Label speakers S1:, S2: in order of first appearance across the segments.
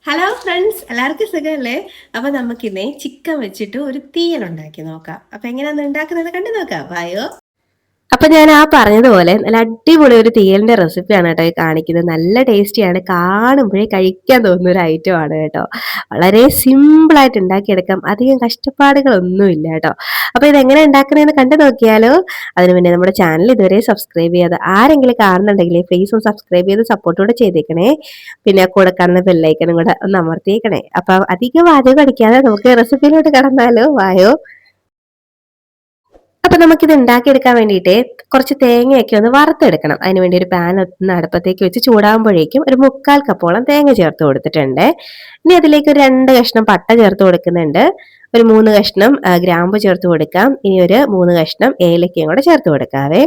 S1: Hello friends, എല്ലാവർക്കും സുഖമല്ലേ? അപ്പൊ നമുക്കിന്നേ ചിക്കൻ വെച്ചിട്ട് ഒരു തീയൽ ഉണ്ടാക്കി നോക്കാം. അപ്പൊ എങ്ങനെയാന്ന് ഉണ്ടാക്കുന്നത് കണ്ടു നോക്കാം. വായോ. അപ്പൊ ഞാൻ പറഞ്ഞതുപോലെ നല്ല അടിപൊളി ഒരു തീയലിന്റെ റെസിപ്പിയാണ് കേട്ടോ ഈ കാണിക്കുന്നത്. നല്ല ടേസ്റ്റിയാണ്, കാണുമ്പോഴേ കഴിക്കാൻ തോന്നുന്ന ഒരു ഐറ്റം ആണ് കേട്ടോ. വളരെ സിമ്പിൾ ആയിട്ട് ഉണ്ടാക്കിയെടുക്കാം, അധികം കഷ്ടപ്പാടുകളൊന്നുമില്ല കേട്ടോ. അപ്പൊ ഇതെങ്ങനെ ഉണ്ടാക്കണേന്ന് കണ്ടു നോക്കിയാലോ. അതിനു മുന്നേ നമ്മുടെ ചാനൽ ഇതുവരെ സബ്സ്ക്രൈബ് ചെയ്യാതെ ആരെങ്കിലും കാണുന്നുണ്ടെങ്കിൽ പ്ലീസ് ഒന്ന് സബ്സ്ക്രൈബ് ചെയ്ത് സപ്പോർട്ടോടെ ചെയ്തേക്കണേ. പിന്നെ കൂടെ കാണുന്ന ബെല്ലൈക്കനും കൂടെ ഒന്ന് അമർത്തിയേക്കണേ. അപ്പൊ അധികം വാചകം അടിക്കാതെ നമുക്ക് റെസിപ്പിയിലോട്ട് കടന്നാലോ. വായോ. അപ്പൊ നമുക്കിത് ഉണ്ടാക്കിയെടുക്കാൻ വേണ്ടിയിട്ട് കുറച്ച് തേങ്ങയൊക്കെ ഒന്ന് വറുത്തെടുക്കണം. അതിന് വേണ്ടി ഒരു പാൻ ഒന്ന് അടുപ്പത്തേക്ക് വെച്ച് ചൂടാകുമ്പോഴേക്കും ഒരു 1/4 കപ്പോളം തേങ്ങ ചേർത്ത് കൊടുത്തിട്ടുണ്ട്. ഇനി അതിലേക്ക് ഒരു 2 കഷ്ണം പട്ട ചേർത്ത് കൊടുക്കുന്നുണ്ട്. ഒരു 3 കഷ്ണം ഗ്രാമ്പു ചേർത്ത് കൊടുക്കാം. ഇനി ഒരു 3 കഷ്ണം ഏലക്കയും കൂടെ ചേർത്ത് കൊടുക്കാവേ.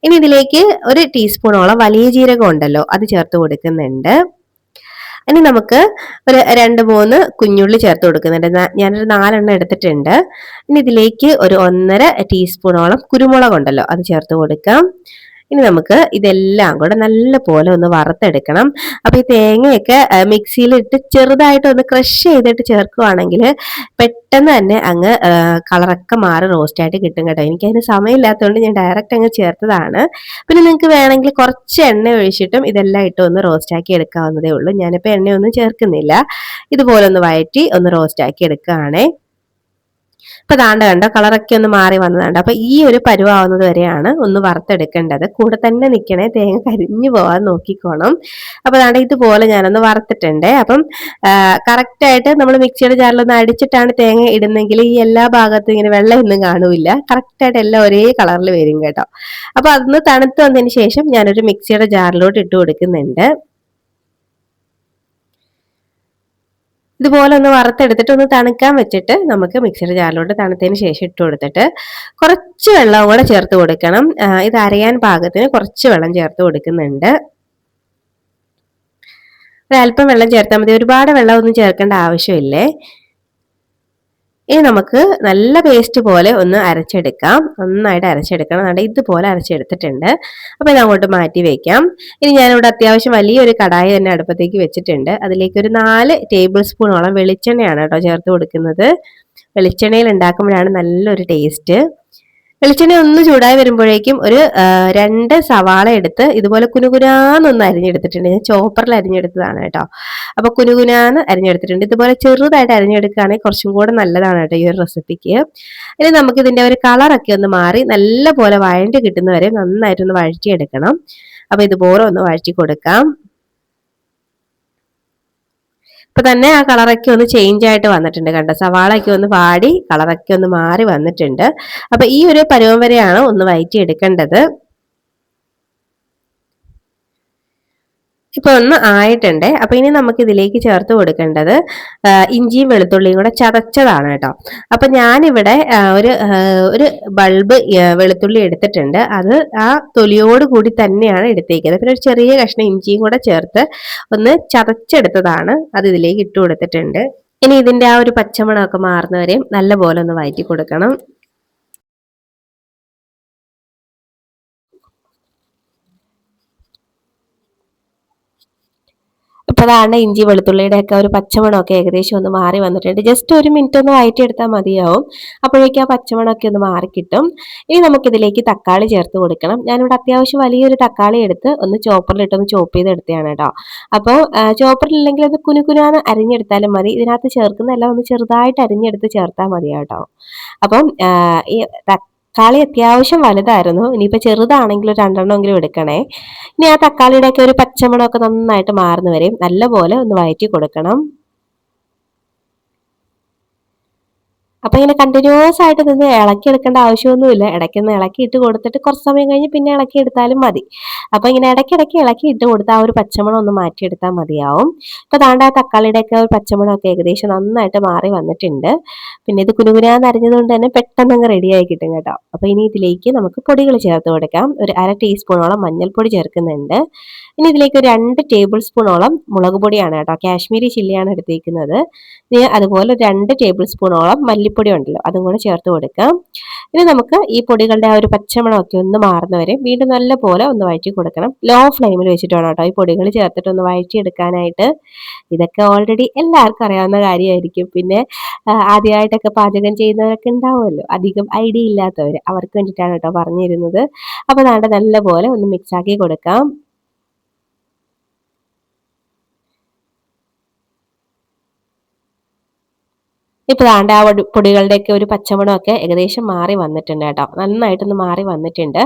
S1: ഇനി ഇതിലേക്ക് ഒരു ടീസ്പൂണോളം വലിയ ജീരകം ഉണ്ടല്ലോ, അത് ചേർത്ത് കൊടുക്കുന്നുണ്ട്. ഇനി നമുക്ക് ഒരു 2-3 കുഞ്ഞുള്ളി ചേർത്ത് കൊടുക്കുന്നുണ്ട്. ഞാനൊരു 4 എണ്ണം എടുത്തിട്ടുണ്ട്. ഇനി ഇതിലേക്ക് ഒരു 1.5 ടീസ്പൂണോളം കുരുമുളക് ഉണ്ടല്ലോ, അത് ചേർത്ത് കൊടുക്കാം. ഇനി നമുക്ക് ഇതെല്ലാം കൂടെ നല്ല പോലെ ഒന്ന് വറുത്തെടുക്കണം. അപ്പൊ ഈ തേങ്ങയൊക്കെ മിക്സിയിലിട്ട് ചെറുതായിട്ട് ഒന്ന് ക്രഷ് ചെയ്തിട്ട് ചേർക്കുവാണെങ്കിൽ പെട്ടെന്ന് തന്നെ അങ്ങ് കളറൊക്കെ മാറി റോസ്റ്റായിട്ട് കിട്ടും കേട്ടോ. എനിക്കതിന് സമയമില്ലാത്തതുകൊണ്ട് ഞാൻ ഡയറക്റ്റ് അങ്ങ് ചേർത്തതാണ്. പിന്നെ നിങ്ങൾക്ക് വേണമെങ്കിൽ കുറച്ച് എണ്ണ ഒഴിച്ചിട്ടും ഇതെല്ലാം ഇട്ട് ഒന്ന് റോസ്റ്റാക്കി എടുക്കാവുന്നതേ ഉള്ളൂ. ഞാനിപ്പോൾ എണ്ണയൊന്നും ചേർക്കുന്നില്ല. ഇതുപോലെ ഒന്ന് വഴറ്റി ഒന്ന് റോസ്റ്റാക്കി എടുക്കുകയാണേ. ഇപ്പൊ ദാണ്ട കണ്ടോ, കളറൊക്കെ ഒന്ന് മാറി വന്നതാണ്ട്. അപ്പൊ ഈ ഒരു പരുവാവുന്നത് വരെയാണ് ഒന്ന് വറുത്തെടുക്കേണ്ടത്. കൂടെ തന്നെ നിൽക്കണേ, തേങ്ങ കരിഞ്ഞു പോവാൻ നോക്കിക്കോണം. അപ്പൊ ദാണ്ട ഇതുപോലെ ഞാനൊന്ന് വറുത്തിട്ടുണ്ട്. അപ്പം കറക്റ്റ് ആയിട്ട് നമ്മൾ മിക്സിയുടെ ജാറിലൊന്ന് അടിച്ചിട്ടാണ് തേങ്ങ ഇടുന്നെങ്കിൽ ഈ എല്ലാ ഭാഗത്തും ഇങ്ങനെ വെള്ളമൊന്നും കാണൂല. കറക്റ്റ് ആയിട്ട് എല്ലാം ഒരേ കളറിൽ വരും കേട്ടോ. അപ്പൊ അതൊന്ന് തണുത്ത് വന്നതിന് ശേഷം ഞാനൊരു മിക്സിയുടെ ജാറിലോട്ട് ഇട്ട് കൊടുക്കുന്നുണ്ട്. ഇതുപോലെ ഒന്ന് വറുത്തെടുത്തിട്ട് ഒന്ന് തണുക്കാൻ വെച്ചിട്ട് നമുക്ക് മിക്സിയുടെ ജാറിലോട്ട് തണുത്തതിന് ശേഷം ഇട്ട് കൊടുത്തിട്ട് കുറച്ച് വെള്ളം കൂടെ ചേർത്ത് കൊടുക്കണം. ഇത് അരയാൻ പാകത്തിന് കുറച്ച് വെള്ളം ചേർത്ത് കൊടുക്കുന്നുണ്ട്. ഒരല്പം വെള്ളം ചേർത്താൽ മതി, ഒരുപാട് വെള്ളം ഒന്നും ചേർക്കേണ്ട ആവശ്യമില്ലേ. ഇനി നമുക്ക് നല്ല പേസ്റ്റ് പോലെ ഒന്ന് അരച്ചെടുക്കാം. നന്നായിട്ട് അരച്ചെടുക്കണം. അതുകൊണ്ട് ഇതുപോലെ അരച്ചെടുത്തിട്ടുണ്ട്. അപ്പൊ ഇത് അങ്ങോട്ട് മാറ്റി വെക്കാം. ഇനി ഞാനിവിടെ അത്യാവശ്യം വലിയൊരു കടായി തന്നെ അടുപ്പത്തേക്ക് വെച്ചിട്ടുണ്ട്. അതിലേക്ക് ഒരു 4 ടേബിൾ സ്പൂണോളം വെളിച്ചെണ്ണയാണ് കേട്ടോ ചേർത്ത് കൊടുക്കുന്നത്. വെളിച്ചെണ്ണയിൽ ഉണ്ടാക്കുമ്പോഴാണ് നല്ലൊരു ടേസ്റ്റ്. വെളിച്ചെണ്ണ ഒന്ന് ചൂടായി വരുമ്പോഴേക്കും ഒരു 2 സവാള എടുത്ത് ഇതുപോലെ കുനുകുനാന്നൊന്ന് അരിഞ്ഞെടുത്തിട്ടുണ്ട്. ഞാൻ ചോപ്പറിൽ അരിഞ്ഞെടുത്തതാണ് കേട്ടോ. അപ്പൊ കുനുകുനാന്ന് അരിഞ്ഞെടുത്തിട്ടുണ്ട്. ഇതുപോലെ ചെറുതായിട്ട് അരിഞ്ഞെടുക്കുകയാണെങ്കിൽ കുറച്ചും കൂടെ നല്ലതാണ് കേട്ടോ ഈ ഒരു റെസിപ്പിക്ക്. ഇനി നമുക്ക് ഇതിന്റെ ഒരു കളറൊക്കെ ഒന്ന് മാറി നല്ല പോലെ വഴണ്ടി കിട്ടുന്നവരെ നന്നായിട്ടൊന്ന് വഴറ്റിയെടുക്കണം. അപ്പൊ ഇതുപോലെ ഒന്ന് വഴറ്റി കൊടുക്കാം. ഇപ്പൊ തന്നെ ആ കളറൊക്കെ ഒന്ന് ചേഞ്ച് ആയിട്ട് വന്നിട്ടുണ്ട് കണ്ടോ. സവാളയൊക്കെ ഒന്ന് വാടി കളറൊക്കെ ഒന്ന് മാറി വന്നിട്ടുണ്ട്. അപ്പൊ ഈ ഒരു പരുവം വരെയാണ് ഒന്ന് വഴറ്റി എടുക്കേണ്ടത്. ഇപ്പൊ ഒന്ന് ആയിട്ടുണ്ട്. അപ്പൊ ഇനി നമുക്ക് ഇതിലേക്ക് ചേർത്ത് കൊടുക്കേണ്ടത് ഇഞ്ചിയും വെളുത്തുള്ളിയും കൂടെ ചതച്ചതാണ് കേട്ടോ. അപ്പൊ ഞാനിവിടെ ഒരു ബൾബ് വെളുത്തുള്ളി എടുത്തിട്ടുണ്ട്. അത് ആ തൊലിയോട് കൂടി തന്നെയാണ് എടുത്തേക്കുന്നത്. പിന്നെ ഒരു ചെറിയ കഷ്ണം ഇഞ്ചിയും കൂടെ ചേർത്ത് ഒന്ന് ചതച്ചെടുത്തതാണ്, അത് ഇതിലേക്ക് ഇട്ട് കൊടുത്തിട്ടുണ്ട്. ഇനി ഇതിന്റെ ആ ഒരു പച്ചമണമൊക്കെ മാറുന്നവരെയും നല്ലപോലെ ഒന്ന് വഴറ്റി കൊടുക്കണം. ഇപ്പൊ അതാണ് ഇഞ്ചി വെളുത്തുള്ളിയുടെ ഒക്കെ ഒരു പച്ചമണമൊക്കെ ഏകദേശം ഒന്ന് മാറി വന്നിട്ടുണ്ട്. ജസ്റ്റ് ഒരു മിനിറ്റ് ഒന്ന് വഴറ്റിയെടുത്താൽ മതിയാവും. അപ്പോഴേക്കും ആ പച്ചമണമൊക്കെ ഒന്ന് മാറിക്കിട്ടും. ഇനി നമുക്കിതിലേക്ക് തക്കാളി ചേർത്ത് കൊടുക്കണം. ഞാനിവിടെ അത്യാവശ്യം വലിയൊരു തക്കാളി എടുത്ത് ഒന്ന് ചോപ്പറിലിട്ടൊന്ന് ചോപ്പ് ചെയ്തെടുത്തതാണ് കേട്ടോ. അപ്പോൾ ചോപ്പറിലില്ലെങ്കിൽ അത് കുനുകുനാന്ന് അരിഞ്ഞെടുത്താലും മതി. ഇതിനകത്ത് ചേർക്കുന്നതെല്ലാം ഒന്ന് ചെറുതായിട്ട് അരിഞ്ഞെടുത്ത് ചേർത്താൽ മതി കേട്ടോ. അപ്പം ഈ തക്കാളി അത്യാവശ്യം വലുതായിരുന്നു. ഇനിയിപ്പോൾ ചെറുതാണെങ്കിൽ ഒരു 2 എണ്ണമെങ്കിലും എടുക്കണേ. ഇനി ആ തക്കാളിയുടെ ഒക്കെ ഒരു പച്ചമണമൊക്കെ നന്നായിട്ട് മാറുന്ന വരെയും നല്ലപോലെ ഒന്ന് വഴറ്റി കൊടുക്കണം. അപ്പൊ ഇങ്ങനെ കണ്ടിന്യൂസ് ആയിട്ട് നിന്ന് ഇളക്കി എടുക്കേണ്ട ആവശ്യമൊന്നുമില്ല. ഇടയ്ക്കൊന്ന് ഇളക്കി ഇട്ട് കൊടുത്തിട്ട് കുറച്ച് സമയം കഴിഞ്ഞ് പിന്നെ ഇളക്കി എടുത്താലും മതി. അപ്പൊ ഇങ്ങനെ ഇടയ്ക്കിടയ്ക്ക് ഇളക്കി ഇട്ട് കൊടുത്താൽ ആ ഒരു പച്ചമണം ഒന്ന് മാറ്റിയെടുത്താൽ മതിയാവും. ഇപ്പൊ താണ്ട ആ തക്കാളിയുടെ ഒക്കെ ഒരു പച്ചമണമൊക്കെ ഏകദേശം നന്നായിട്ട് മാറി വന്നിട്ടുണ്ട്. പിന്നെ ഇത് കുനുകുനാന്ന് അരിഞ്ഞതുകൊണ്ട് തന്നെ പെട്ടെന്ന് അങ്ങ് റെഡിയായി കിട്ടും കേട്ടോ. അപ്പൊ ഇനി ഇതിലേക്ക് നമുക്ക് പൊടികൾ ചേർത്ത് കൊടുക്കാം. ഒരു 1/2 ടീസ്പൂണോളം മഞ്ഞൾപ്പൊടി ചേർക്കുന്നുണ്ട്. ഇനി ഇതിലേക്ക് ഒരു 2 ടേബിൾ സ്പൂണോളം മുളക് പൊടിയാണ് കേട്ടോ, കാശ്മീരി ചില്ലിയാണ് എടുത്തേക്കുന്നത്. ഇനി അതുപോലെ 2 ടേബിൾ സ്പൂണോളം മല്ലിപ്പൊടി മല്ലിപ്പൊടി ഉണ്ടല്ലോ അതും കൂടെ ചേർത്ത് കൊടുക്കാം. ഇനി നമുക്ക് ഈ പൊടികളുടെ ആ ഒരു പച്ചമണമൊക്കെ ഒന്ന് മാറുന്നവരെ വീണ്ടും നല്ലപോലെ ഒന്ന് വഴറ്റി കൊടുക്കണം. ലോ ഫ്ലെയിമിൽ വെച്ചിട്ട് വേണം കേട്ടോ ഈ പൊടികൾ ചേർത്തിട്ട് ഒന്ന് വഴറ്റിയെടുക്കാനായിട്ട്. ഇതൊക്കെ ഓൾറെഡി എല്ലാവർക്കും അറിയാവുന്ന കാര്യമായിരിക്കും. പിന്നെ ആദ്യമായിട്ടൊക്കെ പാചകം ചെയ്യുന്നവരൊക്കെ ഉണ്ടാവുമല്ലോ, അധികം ഐഡിയ ഇല്ലാത്തവർ, അവർക്ക് വേണ്ടിയിട്ടാണ് കേട്ടോ പറഞ്ഞു തരുന്നത്. അപ്പോൾ ദാണ്ടെ നല്ലപോലെ ഒന്ന് മിക്സ് ആക്കി കൊടുക്കാം. ഇപ്പൊ ദാണ്ടെ ആ പൊടികളുടെയൊക്കെ ഒരു പച്ചമണമൊക്കെ ഏകദേശം മാറി വന്നിട്ടുണ്ട് കേട്ടോ. നന്നായിട്ടൊന്ന് മാറി വന്നിട്ടുണ്ട്.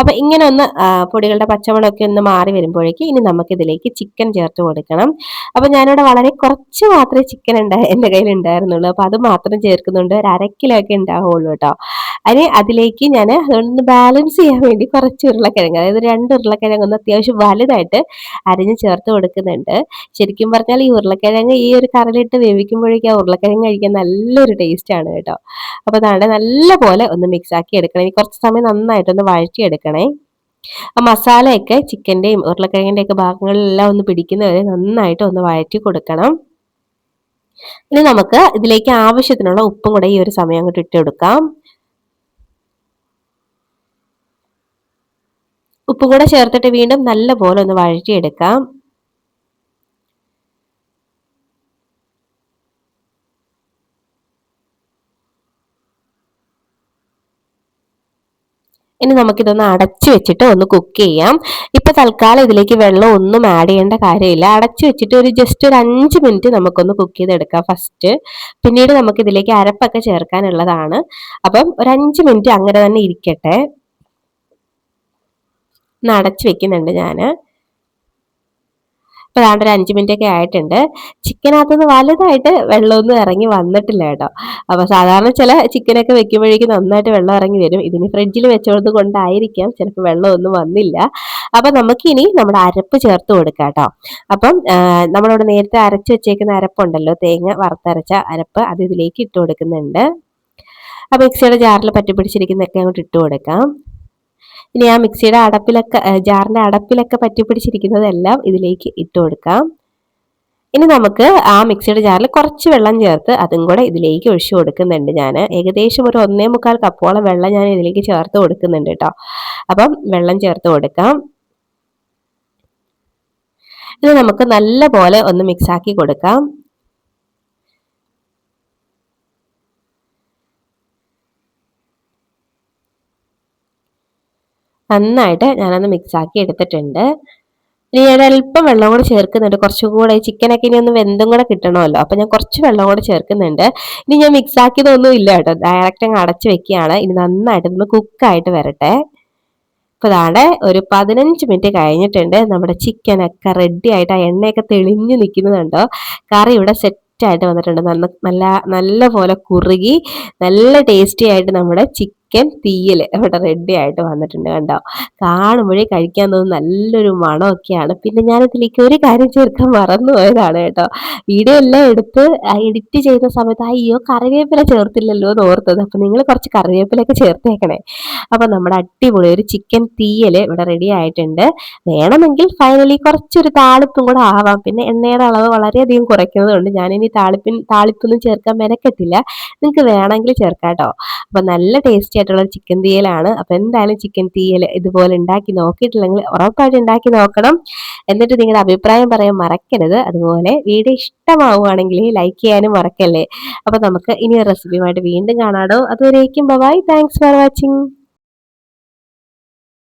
S1: അപ്പൊ ഇങ്ങനെ ഒന്ന് പൊടികളുടെ പച്ചമണമൊക്കെ ഒന്ന് മാറി വരുമ്പോഴേക്ക് ഇനി നമുക്ക് ഇതിലേക്ക് ചിക്കൻ ചേർത്ത് കൊടുക്കണം. അപ്പൊ ഞാനിവിടെ വളരെ കുറച്ച് മാത്രമേ ചിക്കൻ എൻ്റെ കയ്യിൽ ഉണ്ടായിരുന്നുള്ളൂ. അപ്പൊ അത് മാത്രം ചേർക്കുന്നുണ്ട്. ഒരു 1/2 കിലോ ഒക്കെ ഉണ്ടാവുള്ളൂ കേട്ടോ. അതിന് അതിലേക്ക് ഞാൻ അതൊന്ന് ബാലൻസ് ചെയ്യാൻ വേണ്ടി കുറച്ച് ഉരുളക്കിഴങ്ങ്, അതായത് 2 ഉരുളക്കിഴങ്ങ് ഒന്ന് അത്യാവശ്യം വലുതായിട്ട് അരിഞ്ഞ് ചേർത്ത് കൊടുക്കുന്നുണ്ട്. ശരിക്കും പറഞ്ഞാൽ ഈ ഉരുളക്കിഴങ്ങ് ഈ ഒരു കറിയിലിട്ട് വേവിക്കുമ്പോഴേക്കും ആ ഉരുളക്കിഴങ്ങ് കഴിക്കാൻ നല്ലൊരു ടേസ്റ്റ് ആണ് കേട്ടോ. അപ്പൊ അതാണ് നല്ല പോലെ ഒന്ന് മിക്സ് ആക്കി എടുക്കണം. ഇനി കുറച്ച് സമയം നന്നായിട്ടൊന്ന് വഴറ്റിയെടുക്കണേ. ആ മസാലയൊക്കെ ചിക്കന്റെയും ഉരുളക്കിഴങ്ങിന്റെ ഒക്കെ ഭാഗങ്ങളിലെല്ലാം ഒന്ന് പിടിക്കുന്നവരെ നന്നായിട്ട് ഒന്ന് വഴറ്റി കൊടുക്കണം. ഇനി നമുക്ക് ഇതിലേക്ക് ആവശ്യത്തിനുള്ള ഉപ്പും കൂടെ ഈ ഒരു സമയം അങ്ങോട്ട് ഇട്ട് കൊടുക്കാം. ഉപ്പും കൂടെ ചേർത്തിട്ട് വീണ്ടും നല്ല പോലെ ഒന്ന് വഴറ്റിയെടുക്കാം. ഇനി നമുക്കിതൊന്ന് അടച്ചു വെച്ചിട്ട് ഒന്ന് കുക്ക് ചെയ്യാം. ഇപ്പൊ തൽക്കാലം ഇതിലേക്ക് വെള്ളം ഒന്നും ആഡ് ചെയ്യേണ്ട കാര്യമില്ല. അടച്ചു വെച്ചിട്ട് ജസ്റ്റ് ഒരു 5 മിനിറ്റ് നമുക്കൊന്ന് കുക്ക് ചെയ്തെടുക്കാം ഫസ്റ്റ്. പിന്നീട് നമുക്ക് ഇതിലേക്ക് അരപ്പൊക്കെ ചേർക്കാനുള്ളതാണ്. അപ്പം ഒരു 5 മിനിറ്റ് അങ്ങനെ തന്നെ ഇരിക്കട്ടെ. ഒന്ന് അടച്ചു വെക്കുന്നുണ്ട് ഞാൻ. ഇപ്പൊ ദാണ്ട് ഒരു 5 മിനിറ്റ് ഒക്കെ ആയിട്ടുണ്ട്. ചിക്കനകത്തുനിന്ന് വലുതായിട്ട് വെള്ളമൊന്നും ഇറങ്ങി വന്നിട്ടില്ല കേട്ടോ. അപ്പൊ സാധാരണ ചില ചിക്കനൊക്കെ വെക്കുമ്പോഴേക്കും നന്നായിട്ട് വെള്ളം ഇറങ്ങി വരും. ഇതിന് ഫ്രിഡ്ജിൽ വെച്ചത് കൊണ്ടായിരിക്കാം ചിലപ്പോൾ വെള്ളമൊന്നും വന്നില്ല. അപ്പൊ നമുക്കിനി നമ്മുടെ അരപ്പ് ചേർത്ത് കൊടുക്കാം കേട്ടോ. അപ്പം നമ്മളിവിടെ നേരത്തെ അരച്ച് വെച്ചേക്കുന്ന അരപ്പുണ്ടല്ലോ, തേങ്ങ വറുത്തരച്ച അരപ്പ്, അത് ഇതിലേക്ക് ഇട്ട് കൊടുക്കുന്നുണ്ട്. ആ മിക്സിയുടെ ജാറിൽ പറ്റിപ്പിടിച്ചിരിക്കുന്നതൊക്കെ അങ്ങോട്ട് ഇട്ട് കൊടുക്കാം. ഇനി ആ മിക്സിയുടെ അടപ്പിലൊക്കെ ജാറിന്റെ അടപ്പിലൊക്കെ പറ്റിപ്പിടിച്ചിരിക്കുന്നതെല്ലാം ഇതിലേക്ക് ഇട്ട് കൊടുക്കാം. ഇനി നമുക്ക് ആ മിക്സിയുടെ ജാറിൽ കുറച്ച് വെള്ളം ചേർത്ത് അതും കൂടെ ഇതിലേക്ക് ഒഴിച്ചു കൊടുക്കുന്നുണ്ട് ഞാൻ. ഏകദേശം ഒരു 1.25 കപ്പോളം വെള്ളം ഞാൻ ഇതിലേക്ക് ചേർത്ത് കൊടുക്കുന്നുണ്ട് കേട്ടോ. അപ്പം വെള്ളം ചേർത്ത് കൊടുക്കാം. ഇത് നമുക്ക് നല്ല പോലെ ഒന്ന് മിക്സ് ആക്കി കൊടുക്കാം. നന്നായിട്ട് ഞാനൊന്ന് മിക്സ് ആക്കി എടുത്തിട്ടുണ്ട്. ഇനി ഞാൻ അല്പം വെള്ളം കൂടെ ചേർക്കുന്നുണ്ട്. കുറച്ചും കൂടെ ചിക്കനൊക്കെ ഇനി ഒന്ന് വെന്തും കൂടെ കിട്ടണമല്ലോ. അപ്പൊ ഞാൻ കുറച്ച് വെള്ളം കൂടെ ചേർക്കുന്നുണ്ട്. ഇനി ഞാൻ മിക്സ് ആക്കിയതൊന്നും ഇല്ല കേട്ടോ, ഡയറക്റ്റ് അങ്ങ് അടച്ചു വെക്കുകയാണ്. ഇനി നന്നായിട്ട് ഒന്ന് കുക്കായിട്ട് വരട്ടെ. ഇപ്പൊ ദാണ്ടെ ഒരു 15 മിനിറ്റ് കഴിഞ്ഞിട്ടുണ്ട്. നമ്മുടെ ചിക്കനൊക്കെ റെഡി ആയിട്ട് ആ എണ്ണയൊക്കെ തെളിഞ്ഞു നിൽക്കുന്നതുണ്ടോ. കറി ഇവിടെ സെറ്റ് ആയിട്ട് വന്നിട്ടുണ്ട്. നല്ല നല്ല പോലെ കുറുകി നല്ല ടേസ്റ്റി ആയിട്ട് നമ്മുടെ ചിക്കൻ തീയൽ ഇവിടെ റെഡി ആയിട്ട് വന്നിട്ടുണ്ട് കണ്ടോ. കാണുമ്പോഴേ കഴിക്കാൻ തോന്നുന്ന നല്ലൊരു മണമൊക്കെയാണ്. പിന്നെ ഞാനിതിലേക്ക് ഒരു കാര്യം ചേർക്കാൻ മറന്നു പോയതാണ് കേട്ടോ. വീഡിയോ എല്ലാം എടുത്ത് എഡിറ്റ് ചെയ്യുന്ന സമയത്ത് അയ്യോ കറിവേപ്പില ചേർത്തില്ലല്ലോ എന്ന് ഓർത്തത്. അപ്പൊ നിങ്ങൾ കുറച്ച് കറിവേപ്പിലൊക്കെ ചേർത്തേക്കണേ. അപ്പൊ നമ്മുടെ അടിപൊളി ഒരു ചിക്കൻ തീയൽ ഇവിടെ റെഡി ആയിട്ടുണ്ട്. വേണമെങ്കിൽ ഫൈനലി കുറച്ചൊരു താളിപ്പും കൂടെ ആവാം. പിന്നെ എണ്ണയുടെ അളവ് വളരെയധികം കുറയ്ക്കുന്നതുകൊണ്ട് ഞാനിനി താളിപ്പൊന്നും ചേർക്കാൻ മെനക്കെട്ടില്ല. നിങ്ങൾക്ക് വേണമെങ്കിൽ ചേർക്കാം കേട്ടോ. അപ്പൊ നല്ല ടേസ്റ്റി ആയിട്ടുള്ള ചിക്കൻ തീയലാണ്. അപ്പൊ എന്തായാലും ചിക്കൻ തീയൽ ഇതുപോലെ ഉണ്ടാക്കി നോക്കിയിട്ടില്ലെങ്കിൽ ഉറപ്പായിട്ട് ഉണ്ടാക്കി നോക്കണം. എന്നിട്ട് നിങ്ങളുടെ അഭിപ്രായം പറയാൻ മറക്കരുത്. അതുപോലെ വീഡിയോ ഇഷ്ടമാവുകയാണെങ്കിൽ ലൈക്ക് ചെയ്യാനും മറക്കല്ലേ. അപ്പൊ നമുക്ക് ഇനി ഒരു റെസിപ്പിയുമായിട്ട് വീണ്ടും കാണാടോ. അതുവരേക്കും ബൈ. Thanks for watching.